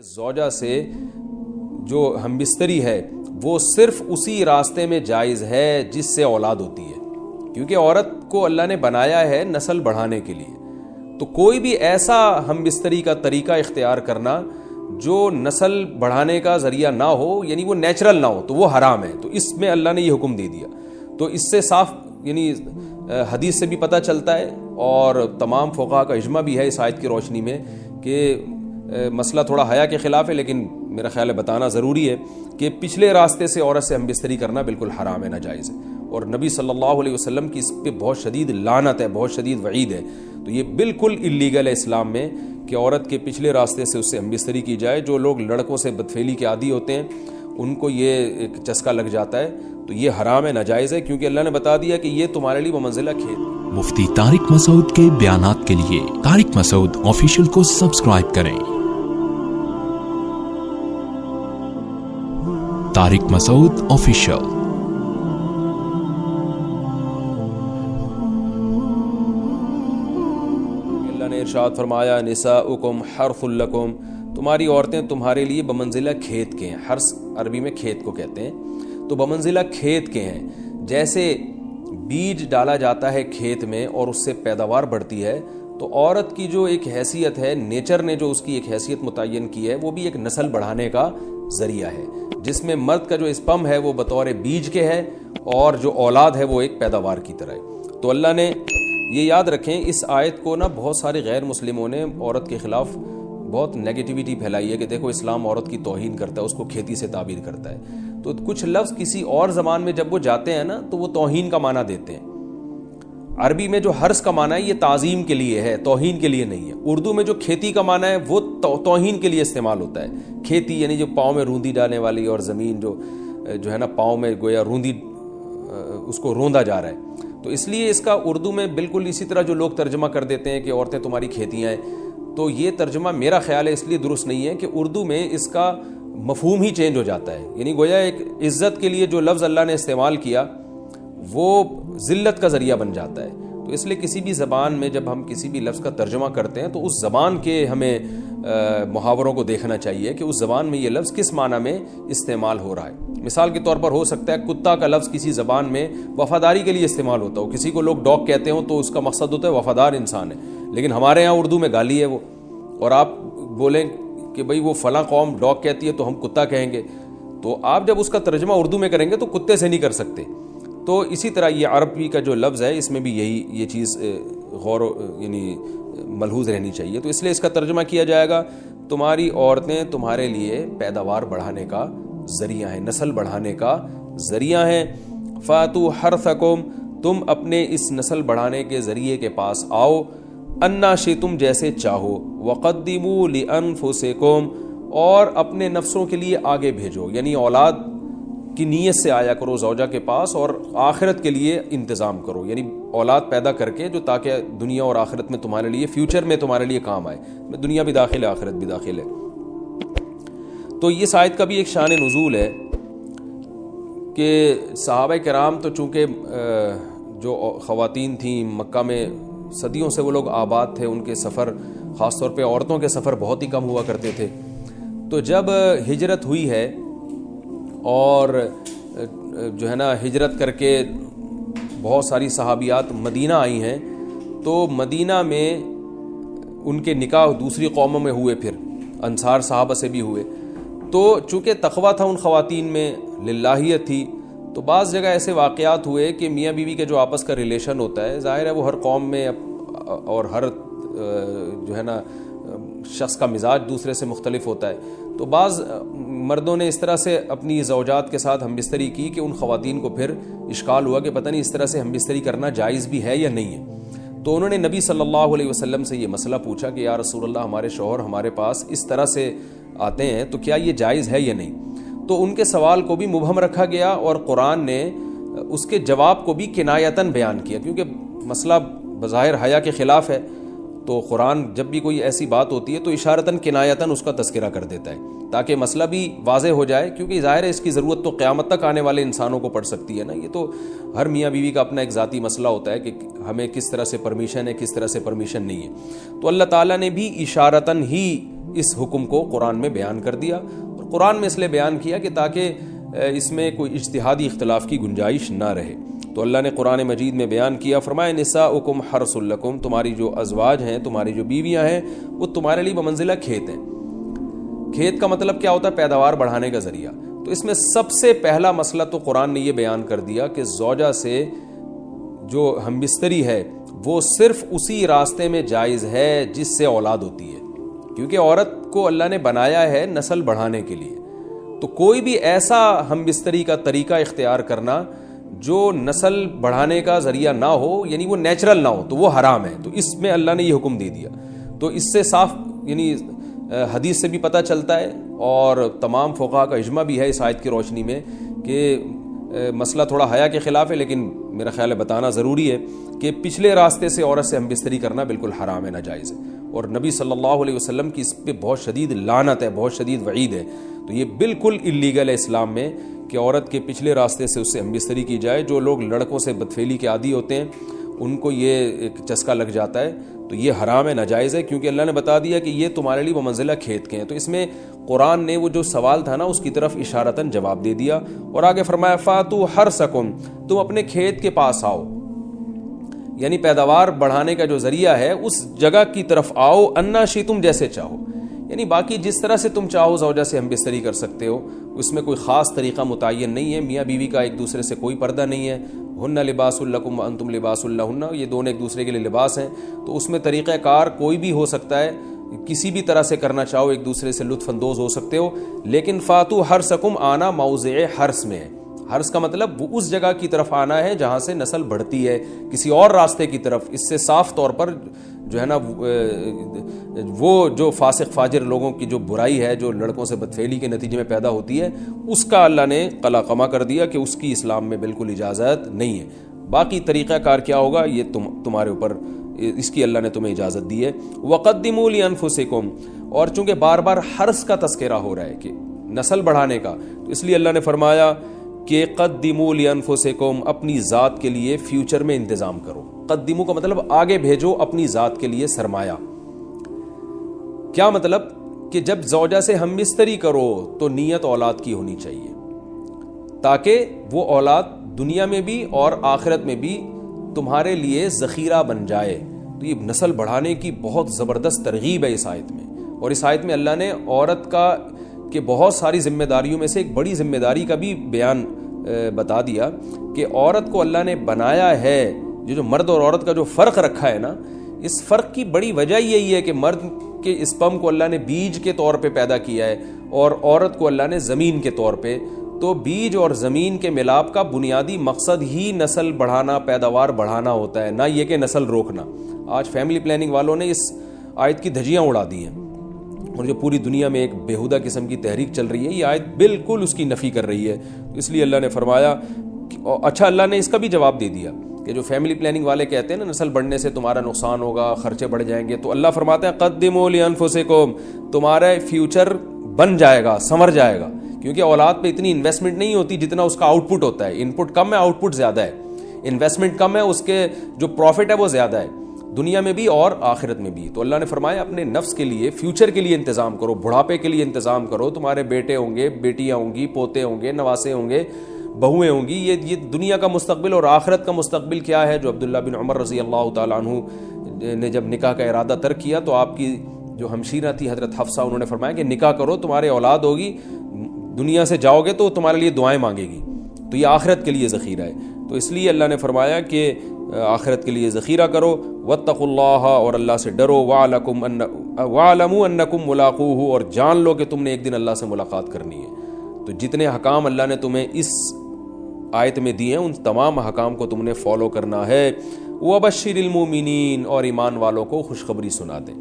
زوجہ سے جو ہم بستری ہے وہ صرف اسی راستے میں جائز ہے جس سے اولاد ہوتی ہے، کیونکہ عورت کو اللہ نے بنایا ہے نسل بڑھانے کے لیے. تو کوئی بھی ایسا ہم بستری کا طریقہ اختیار کرنا جو نسل بڑھانے کا ذریعہ نہ ہو، یعنی وہ نیچرل نہ ہو، تو وہ حرام ہے. تو اس میں اللہ نے یہ حکم دے دیا. تو اس سے صاف یعنی حدیث سے بھی پتہ چلتا ہے اور تمام فقہاء کا اجماع بھی ہے اس آیت کی روشنی میں کہ مسئلہ تھوڑا حیا کے خلاف ہے، لیکن میرا خیال ہے بتانا ضروری ہے کہ پچھلے راستے سے عورت سے ہم بستری کرنا بالکل حرام ہے، ناجائز ہے. اور نبی صلی اللہ علیہ وسلم کی اس پہ بہت شدید لعنت ہے، بہت شدید وعید ہے. تو یہ بالکل اللیگل ہے اسلام میں کہ عورت کے پچھلے راستے سے اس سے ہم بستری کی جائے. جو لوگ لڑکوں سے بدفعلی کے عادی ہوتے ہیں ان کو یہ ایک چسکا لگ جاتا ہے، تو یہ حرام ہے، ناجائز ہے، کیونکہ اللہ نے بتا دیا کہ یہ تمہارے لیے بمنزلہ کھیت. مفتی طارق مسعود کے بیانات کے لیے طارق مسعود آفیشیل کو سبسکرائب کریں. طارق مسعود آفیشیل. اللہ نے ارشاد فرمایا نساؤکم حرث لکم، تمہاری عورتیں تمہارے لیے بمنزلہ کھیت کے ہیں. حرث عربی میں کھیت کو کہتے ہیں. تو بمنزلہ کھیت کے ہیں. جیسے بیج ڈالا جاتا ہے کھیت میں اور اس سے پیداوار بڑھتی ہے، تو عورت کی جو ایک حیثیت ہے، نیچر نے جو اس کی ایک حیثیت متعین کی ہے، وہ بھی ایک نسل بڑھانے کا ذریعہ ہے، جس میں مرد کا جو اسپم ہے وہ بطور بیج کے ہے اور جو اولاد ہے وہ ایک پیداوار کی طرح ہے. تو اللہ نے یہ یاد رکھیں، اس آیت کو بہت سارے غیر مسلموں نے عورت کے خلاف بہت نیگیٹیوٹی پھیلائی ہے کہ دیکھو اسلام عورت کی توہین کرتا ہے، اس کو کھیتی سے تعبیر کرتا ہے. تو کچھ لفظ کسی اور زبان میں جب وہ جاتے ہیں تو وہ توہین کا معنی دیتے ہیں. عربی میں جو حرث کا معنی ہے یہ تعظیم کے لیے ہے، توہین کے لیے نہیں ہے. اردو میں جو کھیتی کا معنی ہے وہ توہین کے لیے استعمال ہوتا ہے. کھیتی یعنی جو پاؤں میں روندی ڈالنے والی، اور زمین جو ہے پاؤں میں گویا روندی، اس کو روندا جا رہا ہے. تو اس لیے اس کا اردو میں بالکل اسی طرح جو لوگ ترجمہ کر دیتے ہیں کہ عورتیں تمہاری کھیتیاں ہیں، تو یہ ترجمہ میرا خیال ہے اس لیے درست نہیں ہے کہ اردو میں اس کا مفہوم ہی چینج ہو جاتا ہے. یعنی گویا ایک عزت کے لیے جو لفظ اللہ نے استعمال کیا وہ ذلت کا ذریعہ بن جاتا ہے. تو اس لیے کسی بھی زبان میں جب ہم کسی بھی لفظ کا ترجمہ کرتے ہیں تو اس زبان کے ہمیں محاوروں کو دیکھنا چاہیے کہ اس زبان میں یہ لفظ کس معنی میں استعمال ہو رہا ہے. مثال کے طور پر ہو سکتا ہے کتا کا لفظ کسی زبان میں وفاداری کے لیے استعمال ہوتا ہو، کسی کو لوگ ڈاگ کہتے ہوں تو اس کا مقصد ہوتا ہے وفادار انسان ہے، لیکن ہمارے ہاں اردو میں گالی ہے وہ. اور آپ بولیں کہ بھئی وہ فلاں قوم ڈاگ کہتی ہے تو ہم کتا کہیں گے، تو آپ جب اس کا ترجمہ اردو میں کریں گے تو کتے سے نہیں کر سکتے. تو اسی طرح یہ عربی کا جو لفظ ہے اس میں بھی یہ چیز غور یعنی ملحوظ رہنی چاہیے. تو اس لیے اس کا ترجمہ کیا جائے گا تمہاری عورتیں تمہارے لیے پیداوار بڑھانے کا ذریعہ ہیں، نسل بڑھانے کا ذریعہ ہیں. فاتو حرثکم، تم اپنے اس نسل بڑھانے کے ذریعے کے پاس آؤ، انا شئتم، جیسے چاہو، وقدموا لانفسکم، اور اپنے نفسوں کے لیے آگے بھیجو. یعنی اولاد کی نیت سے آیا کرو زوجہ کے پاس اور آخرت کے لیے انتظام کرو، یعنی اولاد پیدا کر کے جو تاکہ دنیا اور آخرت میں تمہارے لیے، فیوچر میں تمہارے لیے کام آئے. دنیا بھی داخل ہے، آخرت بھی داخل ہے. تو اس آیت کا بھی ایک شان نزول ہے کہ صحابہ کرام تو چونکہ جو خواتین تھیں مکہ میں صدیوں سے وہ لوگ آباد تھے، ان کے سفر خاص طور پہ عورتوں کے سفر بہت ہی کم ہوا کرتے تھے. تو جب ہجرت ہوئی ہے اور جو ہے ہجرت کر کے بہت ساری صحابیات مدینہ آئی ہیں، تو مدینہ میں ان کے نکاح دوسری قوموں میں ہوئے، پھر انصار صحابہ سے بھی ہوئے. تو چونکہ تقویٰ تھا ان خواتین میں، للہیت تھی، تو بعض جگہ ایسے واقعات ہوئے کہ میاں بیوی کے جو آپس کا ریلیشن ہوتا ہے، ظاہر ہے وہ ہر قوم میں اور ہر جو ہے شخص کا مزاج دوسرے سے مختلف ہوتا ہے. تو بعض مردوں نے اس طرح سے اپنی زوجات کے ساتھ ہم بستری کی کہ ان خواتین کو پھر اشکال ہوا کہ پتہ نہیں اس طرح سے ہم بستری کرنا جائز بھی ہے یا نہیں ہے. تو انہوں نے نبی صلی اللہ علیہ وسلم سے یہ مسئلہ پوچھا کہ یا رسول اللہ، ہمارے شوہر ہمارے پاس اس طرح سے آتے ہیں تو کیا یہ جائز ہے یا نہیں. تو ان کے سوال کو بھی مبہم رکھا گیا اور قرآن نے اس کے جواب کو بھی کنایتاً بیان کیا، کیونکہ مسئلہ بظاہر حیا کے خلاف ہے. تو قرآن جب بھی کوئی ایسی بات ہوتی ہے تو اشارتاً کنایتاً اس کا تذکرہ کر دیتا ہے تاکہ مسئلہ بھی واضح ہو جائے، کیونکہ ظاہر ہے اس کی ضرورت تو قیامت تک آنے والے انسانوں کو پڑ سکتی ہے نا. یہ تو ہر میاں بیوی کا اپنا ایک ذاتی مسئلہ ہوتا ہے کہ ہمیں کس طرح سے پرمیشن ہے، کس طرح سے پرمیشن نہیں ہے. تو اللہ تعالیٰ نے بھی اشارتاً ہی اس حکم کو قرآن میں بیان کر دیا، اور قرآن میں اس لیے بیان کیا کہ تاکہ اس میں کوئی اجتہادی اختلاف کی گنجائش نہ رہے۔ تو اللہ نے قرآن مجید میں بیان کیا، فرمایا نساؤکم حرث لکم، تمہاری جو ازواج ہیں، تمہاری جو بیویاں ہیں، وہ تمہارے لیے بمنزلہ کھیت ہیں۔ کھیت کا مطلب کیا ہوتا ہے؟ پیداوار بڑھانے کا ذریعہ۔ تو اس میں سب سے پہلا مسئلہ تو قرآن نے یہ بیان کر دیا کہ زوجہ سے جو ہم بستری ہے وہ صرف اسی راستے میں جائز ہے جس سے اولاد ہوتی ہے، کیونکہ عورت کو اللہ نے بنایا ہے نسل بڑھانے کے لیے۔ تو کوئی بھی ایسا ہم بستری کا طریقہ اختیار کرنا جو نسل بڑھانے کا ذریعہ نہ ہو، یعنی وہ نیچرل نہ ہو، تو وہ حرام ہے۔ تو اس میں اللہ نے یہ حکم دے دیا۔ تو اس سے صاف یعنی حدیث سے بھی پتہ چلتا ہے، اور تمام فقہاء کا اجماع بھی ہے اس آیت کی روشنی میں کہ مسئلہ تھوڑا حیا کے خلاف ہے، لیکن میرا خیال ہے بتانا ضروری ہے کہ پچھلے راستے سے عورت سے ہم بستری کرنا بالکل حرام ہے، ناجائز ہے، اور نبی صلی اللہ علیہ وسلم کی اس پہ بہت شدید لعنت ہے، بہت شدید وعید ہے۔ تو یہ بالکل اللیگل ہے اسلام میں کہ عورت کے پچھلے راستے سے اس سے ہم بستری کی جائے۔ جو لوگ لڑکوں سے بدفعلی کے عادی ہوتے ہیں ان کو یہ ایک چسکا لگ جاتا ہے، تو یہ حرام ہے، ناجائز ہے، کیونکہ اللہ نے بتا دیا کہ یہ تمہارے لیے بمنزلہ کھیت کے ہیں۔ تو اس میں قرآن نے وہ جو سوال تھا نا اس کی طرف اشارتاً جواب دے دیا، اور آگے فرمایا فاتو حرثکم، تم اپنے کھیت کے پاس آؤ، یعنی پیداوار بڑھانے کا جو ذریعہ ہے اس جگہ کی طرف آؤ، انا شئتم، جیسے چاہو، یعنی باقی جس طرح سے تم چاہو زوجہ سے ہم بستری کر سکتے ہو، اس میں کوئی خاص طریقہ متعین نہیں ہے۔ میاں بیوی کا ایک دوسرے سے کوئی پردہ نہیں ہے، ہن لباس لکم وانتم لباس لہن، یہ دونوں ایک دوسرے کے لیے لباس ہیں۔ تو اس میں طریقہ کار کوئی بھی ہو سکتا ہے، کسی بھی طرح سے کرنا چاہو ایک دوسرے سے لطف اندوز ہو سکتے ہو، لیکن فاتو حرثکم، آنا موضع حرث میں ہے۔ حرث کا مطلب وہ اس جگہ کی طرف آنا ہے جہاں سے نسل بڑھتی ہے، کسی اور راستے کی طرف۔ اس سے صاف طور پر جو ہے نا وہ جو فاسق فاجر لوگوں کی جو برائی ہے، جو لڑکوں سے بدفعلی کے نتیجے میں پیدا ہوتی ہے، اس کا اللہ نے قلع قمع کر دیا کہ اس کی اسلام میں بالکل اجازت نہیں ہے۔ باقی طریقہ کار کیا ہوگا یہ تمہارے اوپر، اس کی اللہ نے تمہیں اجازت دی ہے۔ وَقَدِّمُوا لِأَنفُسِكُمْ، اور چونکہ بار بار حرث کا تذکرہ ہو رہا ہے کہ نسل بڑھانے کا، تو اس لیے اللہ نے فرمایا کہ قدموا لانفسکم، اپنی ذات کے لیے فیوچر میں انتظام کرو۔ قدموا کا مطلب آگے بھیجو اپنی ذات کے لیے سرمایہ۔ کیا مطلب؟ کہ جب زوجہ سے ہم بستری کرو تو نیت اولاد کی ہونی چاہیے، تاکہ وہ اولاد دنیا میں بھی اور آخرت میں بھی تمہارے لیے ذخیرہ بن جائے۔ تو یہ نسل بڑھانے کی بہت زبردست ترغیب ہے اس آیت میں، اور اس آیت میں اللہ نے عورت کا کہ بہت ساری ذمہ داریوں میں سے ایک بڑی ذمہ داری کا بھی بیان بتا دیا کہ عورت کو اللہ نے بنایا ہے، جو مرد اور عورت کا جو فرق رکھا ہے نا، اس فرق کی بڑی وجہ یہی ہے کہ مرد کے اسپرم کو اللہ نے بیج کے طور پہ پیدا کیا ہے، اور عورت کو اللہ نے زمین کے طور پہ۔ تو بیج اور زمین کے ملاپ کا بنیادی مقصد ہی نسل بڑھانا، پیداوار بڑھانا ہوتا ہے، نہ یہ کہ نسل روکنا۔ آج فیملی پلاننگ والوں نے اس آیت کی دھجیاں اڑا دی ہیں، اور جو پوری دنیا میں ایک بےہودہ قسم کی تحریک چل رہی ہے، یہ آیت بالکل اس کی نفی کر رہی ہے۔ اس لیے اللہ نے فرمایا، اچھا اللہ نے اس کا بھی جواب دے دیا کہ جو فیملی پلاننگ والے کہتے ہیں نا نسل بڑھنے سے تمہارا نقصان ہوگا، خرچے بڑھ جائیں گے، تو اللہ فرماتے ہیں قدموا لانفسکم، تمہارا فیوچر بن جائے گا، سنور جائے گا، کیونکہ اولاد پہ اتنی انویسٹمنٹ نہیں ہوتی جتنا اس کا آؤٹ پٹ ہوتا ہے۔ ان پٹ کم ہے، آؤٹ پٹ زیادہ ہے، انویسٹمنٹ کم ہے، اس کے جو پروفٹ ہے وہ زیادہ ہے، دنیا میں بھی اور آخرت میں بھی۔ تو اللہ نے فرمایا اپنے نفس کے لیے، فیوچر کے لیے انتظام کرو، بڑھاپے کے لیے انتظام کرو، تمہارے بیٹے ہوں گے، بیٹیاں ہوں گی، پوتے ہوں گے، نواسے ہوں گے، بہویں ہوں گی، یہ دنیا کا مستقبل اور آخرت کا مستقبل کیا ہے۔ جو عبداللہ بن عمر رضی اللہ تعالیٰ عنہ نے جب نکاح کا ارادہ ترک کیا تو آپ کی جو ہمشیرہ تھی حضرت حفصہ، انہوں نے فرمایا کہ نکاح کرو، تمہارے اولاد ہوگی، دنیا سے جاؤ گے تو تمہارے لیے دعائیں مانگے گی، تو یہ آخرت کے لیے ذخیرہ ہے۔ تو اس لیے اللہ نے فرمایا کہ آخرت کے لیے ذخیرہ کرو، واتقوا اللہ، اور اللہ سے ڈرو، واعلموا انکم ملاقوہ، اور جان لو کہ تم نے ایک دن اللہ سے ملاقات کرنی ہے۔ تو جتنے حکام اللہ نے تمہیں اس آیت میں دیے ہیں ان تمام حکام کو تم نے فالو کرنا ہے۔ وبشر المومنین، اور ایمان والوں کو خوشخبری سنا دیں۔